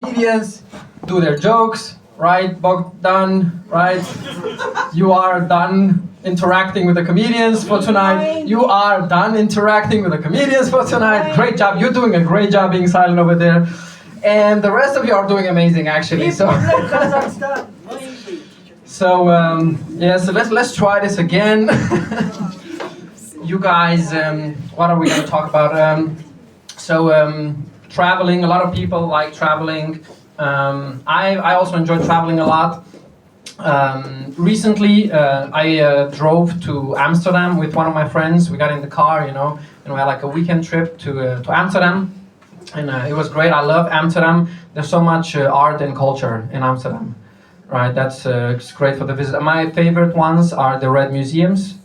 comedians do their jokes, right? Bogdan, right? You are done interacting with the comedians for tonight. You are done interacting with the comedians for tonight. Great job. You're doing a great job being silent over there. And the rest of you are doing amazing, actually. So, so let's try this again. You guys, what are we going to talk about? Traveling. A lot of people like traveling. I also enjoy traveling a lot. Recently, I drove to Amsterdam with one of my friends. We got in the car, and we had like a weekend trip to Amsterdam, and it was great. I love Amsterdam. There's so much art and culture in Amsterdam, right? That's it's great for the visit. My favorite ones are the red museums.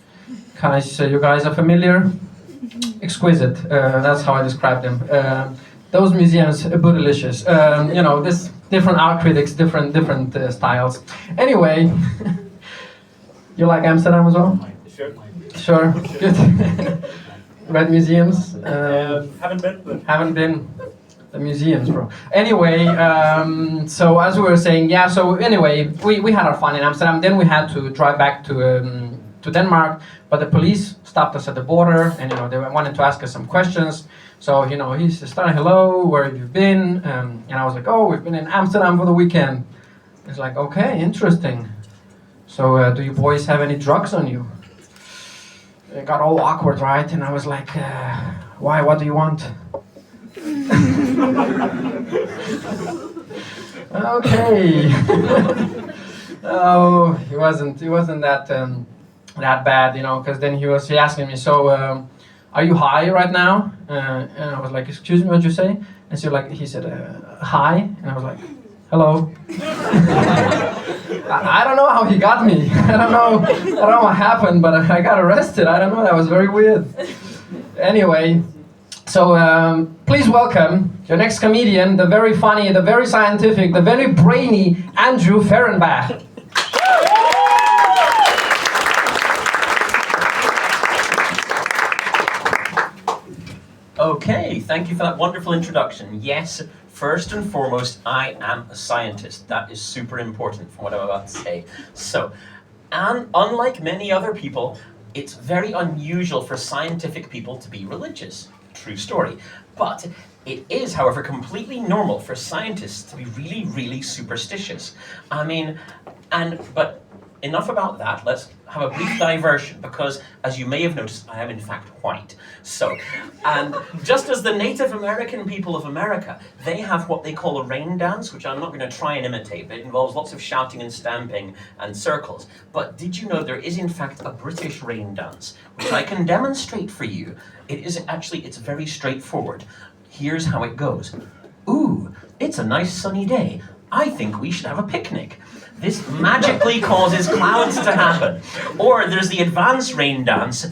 You guys are familiar? Exquisite. That's how I describe them. Those museums, bootylicious. This different art critics, different styles. Anyway, you like Amsterdam as well? Sure. Good. Red museums. Haven't been. The museums, bro. Anyway, so as we were saying, we had our fun in Amsterdam. Then we had to drive back to Denmark, but the police stopped us at the border, and they wanted to ask us some questions. So he started, hello, where have you been? And I was like, oh, we've been in Amsterdam for the weekend. It's like, okay, interesting. So do you boys have any drugs on you? It got all awkward, right? And I was like, why? What do you want? Okay. Oh, he wasn't that bad, because then he asking me, so are you high right now? And I was like, excuse me, what'd you say? And so he said, hi, and I was like, hello. I don't know how he got me. I don't know what happened, but I got arrested. I don't know, that was very weird. Anyway, so please welcome your next comedian, the very funny, the very scientific, the very brainy Andrew Ferenbach. Okay, thank you for that wonderful introduction. Yes, first and foremost, I am a scientist. That is super important from what I'm about to say. So, and unlike many other people, it's very unusual for scientific people to be religious. True story. But it is, however, completely normal for scientists to be really, really superstitious. But enough about that. Let's have a brief diversion, because as you may have noticed, I am in fact white. So, and just as the Native American people of America, they have what they call a rain dance, which I'm not going to try and imitate, but it involves lots of shouting and stamping and circles. But did you know there is in fact a British rain dance, which I can demonstrate for you? It's very straightforward. Here's how it goes. Ooh, it's a nice sunny day. I think we should have a picnic. This magically causes clouds to happen. Or there's the advanced rain dance.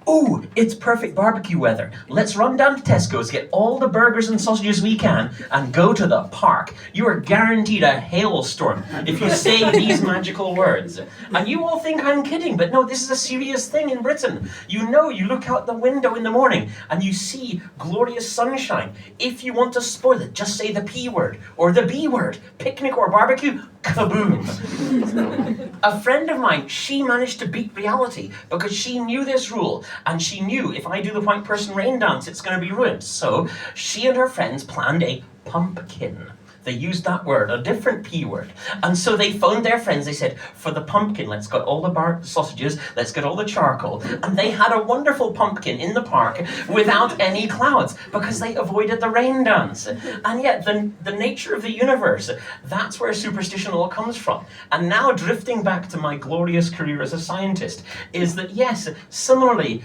Ooh, it's perfect barbecue weather. Let's run down to Tesco's, get all the burgers and sausages we can, and go to the park. You are guaranteed a hailstorm if you say these magical words. And you all think I'm kidding, but no, this is a serious thing in Britain. You look out the window in the morning and you see glorious sunshine. If you want to spoil it, just say the P word or the B word, picnic or barbecue, kaboom. A friend of mine, she managed to beat reality because she knew this rule. And she knew if I do the white person rain dance, it's going to be ruined. So she and her friends planned a pumpkin. They used that word, a different P word. And so they phoned their friends. They said, for the pumpkin, let's get all the sausages, let's get all the charcoal. And they had a wonderful pumpkin in the park without any clouds because they avoided the rain dance. And yet the nature of the universe, that's where superstition all comes from. And now drifting back to my glorious career as a scientist is that, yes, similarly,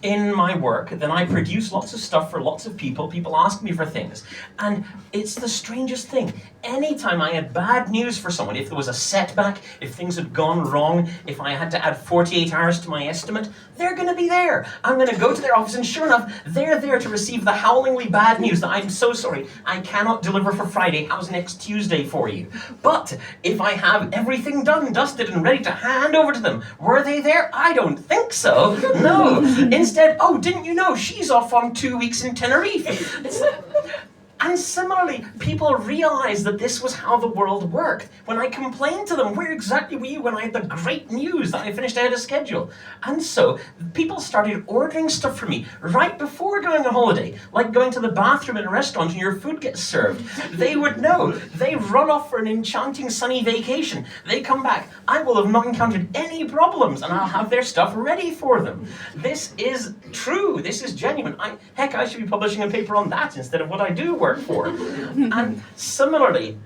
in my work, then I produce lots of stuff for lots of people. People ask me for things. And it's the strangest thing. Anytime I had bad news for someone, if there was a setback, if things had gone wrong, if I had to add 48 hours to my estimate, they're going to be there. I'm going to go to their office, and sure enough, they're there to receive the howlingly bad news that I'm so sorry, I cannot deliver for Friday. How's next Tuesday for you? But if I have everything done, dusted, and ready to hand over to them, were they there? I don't think so. No. Instead, oh, didn't you know she's off on 2 weeks in Tenerife? And similarly, people realized that this was how the world worked. When I complained to them, where exactly were you when I had the great news that I finished ahead of schedule? And so people started ordering stuff for me right before going on holiday, like going to the bathroom in a restaurant and your food gets served. They would know. They run off for an enchanting sunny vacation. They come back. I will have not encountered any problems and I'll have their stuff ready for them. This is true. This is genuine. Heck, I should be publishing a paper on that instead of what I do work for. And similarly,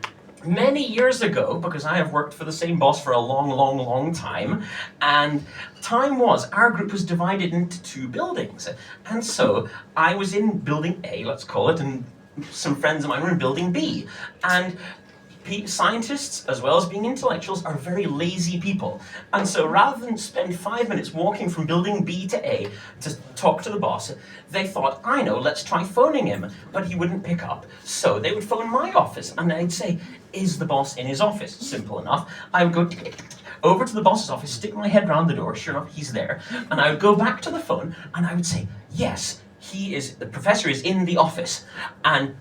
many years ago, because I have worked for the same boss for a long time, and time was, our group was divided into 2 buildings. And so I was in building A, let's call it, and some friends of mine were in building B. And scientists, as well as being intellectuals, are very lazy people. And so rather than spend 5 minutes walking from building B to A to talk to the boss, they thought, I know, let's try phoning him. But he wouldn't pick up. So they would phone my office and I'd say, is the boss in his office? Simple enough. I would go over to the boss's office, stick my head round the door, sure enough, he's there. And I would go back to the phone and I would say, yes, the professor is in the office. And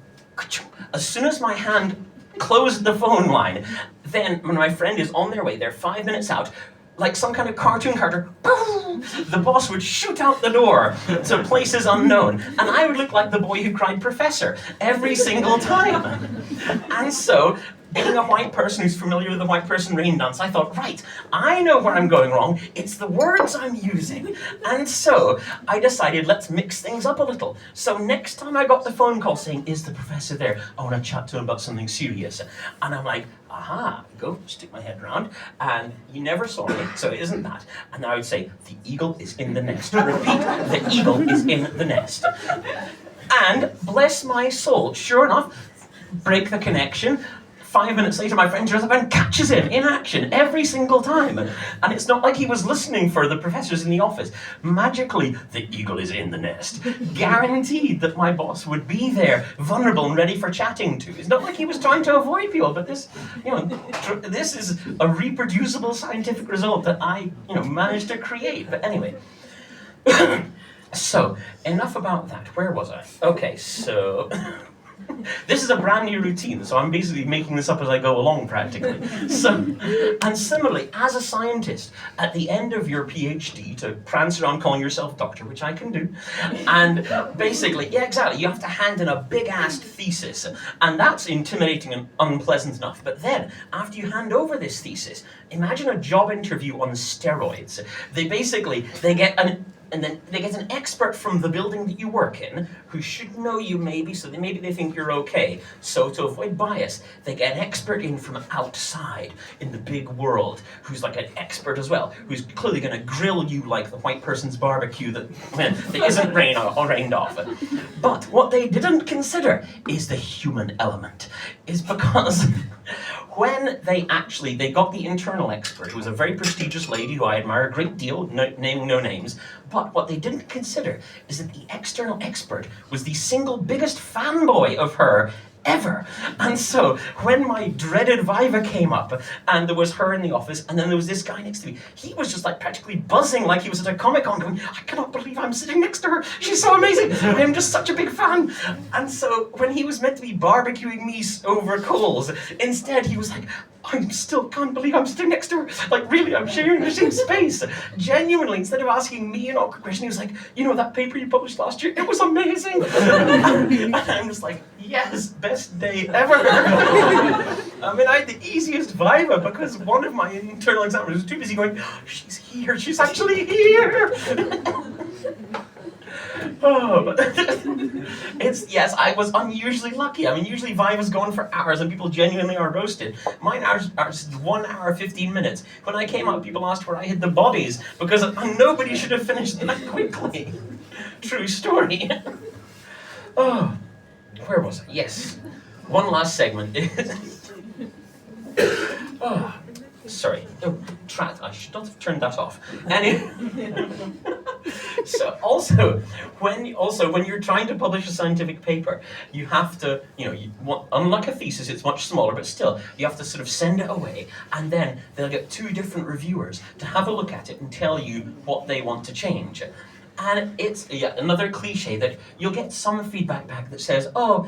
as soon as my hand closed the phone line, then when my friend is on their way, they're 5 minutes out, like some kind of cartoon character, boom, the boss would shoot out the door to places unknown, and I would look like the boy who cried professor every single time. And so, being a white person who's familiar with the white person rain dance, I thought, right, I know where I'm going wrong, it's the words I'm using. And so, I decided, let's mix things up a little. So next time I got the phone call saying, is the professor there? I want to chat to him about something serious. And I'm like, aha, go, stick my head around, and you never saw me, so it isn't that. And I would say, the eagle is in the nest. Repeat, the eagle is in the nest. And bless my soul, sure enough, break the connection. 5 minutes later, my friend turns up and catches him in action every single time. And it's not like he was listening for the professors in the office. Magically, the eagle is in the nest. Guaranteed that my boss would be there, vulnerable and ready for chatting to. It's not like he was trying to avoid people, but this is a reproducible scientific result that I, managed to create. But anyway. So, enough about that. Where was I? Okay, so... This is a brand new routine, so I'm basically making this up as I go along, practically. And similarly, as a scientist, at the end of your PhD, to prance around calling yourself doctor, which I can do, and basically, yeah, exactly, you have to hand in a big-ass thesis, and that's intimidating and unpleasant enough. But then, after you hand over this thesis, imagine a job interview on steroids. They get an expert from the building that you work in who should know you maybe, so maybe they think you're okay. So to avoid bias, they get an expert in from outside in the big world who's like an expert as well, who's clearly going to grill you like the white person's barbecue that isn't rained off. But what they didn't consider is the human element, is because when they got the internal expert, who was a very prestigious lady who I admire a great deal, naming no names, but what they didn't consider is that the external expert was the single biggest fanboy of her ever. And so when my dreaded Viva came up and there was her in the office and then there was this guy next to me, he was just like practically buzzing like he was at a Comic-Con going, I cannot believe I'm sitting next to her. She's so amazing. I am just such a big fan. And so when he was meant to be barbecuing me over coals, instead he was like, I still can't believe I'm sitting next to her. Like, really, I'm sharing the same space. Genuinely, instead of asking me an awkward question, he was like, that paper you published last year, it was amazing. And I'm just like, yes, best day ever. I had the easiest Viva because one of my internal examiners was too busy going, she's here, she's actually here. Oh, but I was unusually lucky. Usually Viva's going for hours and people genuinely are roasted. Mine are just 1 hour, 15 minutes. When I came out, people asked where I hid the bodies because nobody should have finished that quickly. True story. Oh, where was I? Yes. One last segment. Oh, sorry. Oh, Trat, I should not have turned that off. Anyway. So when you're trying to publish a scientific paper, you have to, unlike a thesis, it's much smaller, but still, you have to sort of send it away, and then they'll get 2 different reviewers to have a look at it and tell you what they want to change. And it's another cliche that you'll get some feedback back that says, oh,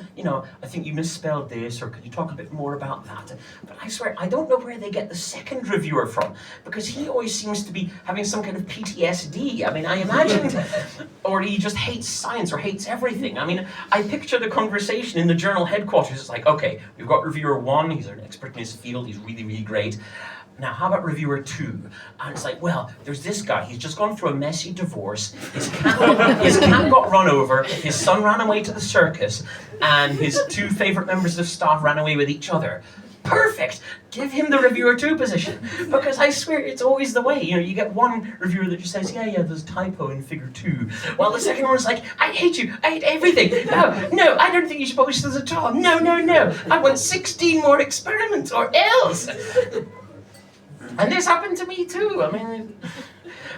I think you misspelled this, or could you talk a bit more about that? But I swear, I don't know where they get the second reviewer from, because he always seems to be having some kind of PTSD. I mean, I imagined, or he just hates science or hates everything. I mean, I picture the conversation in the journal headquarters. It's like, okay, we've got reviewer 1, he's an expert in his field, he's really, really great. Now, how about reviewer 2? And it's like, well, there's this guy, he's just gone through a messy divorce, his cat got run over, his son ran away to the circus, and his 2 favorite members of staff ran away with each other. Perfect! Give him the reviewer 2 position. Because I swear, it's always the way. You get one reviewer that just says, yeah, there's a typo in figure 2. While the second one's like, I hate you, I hate everything. No, I don't think you should publish this at all. No. I want 16 more experiments or else. And this happened to me too. I mean,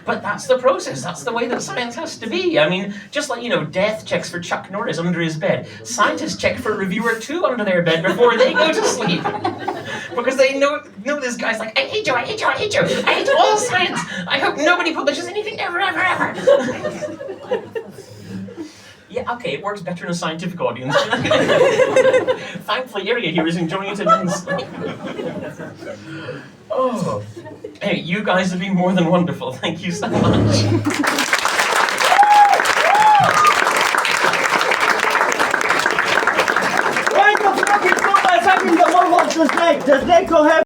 but that's the process. That's the way that science has to be. I mean, just like, death checks for Chuck Norris under his bed. Scientists check for reviewer 2 under their bed before they go to sleep. Because they know this guy's like, I hate you, I hate you, I hate you. I hate all science. I hope nobody publishes anything ever. Yeah, okay, it works better in a scientific audience. Thankfully, Iria here is enjoying it immensely. Oh, hey, you guys have been more than wonderful. Thank you so much. Right, the fucking football's having the more watch the snake. The snake will have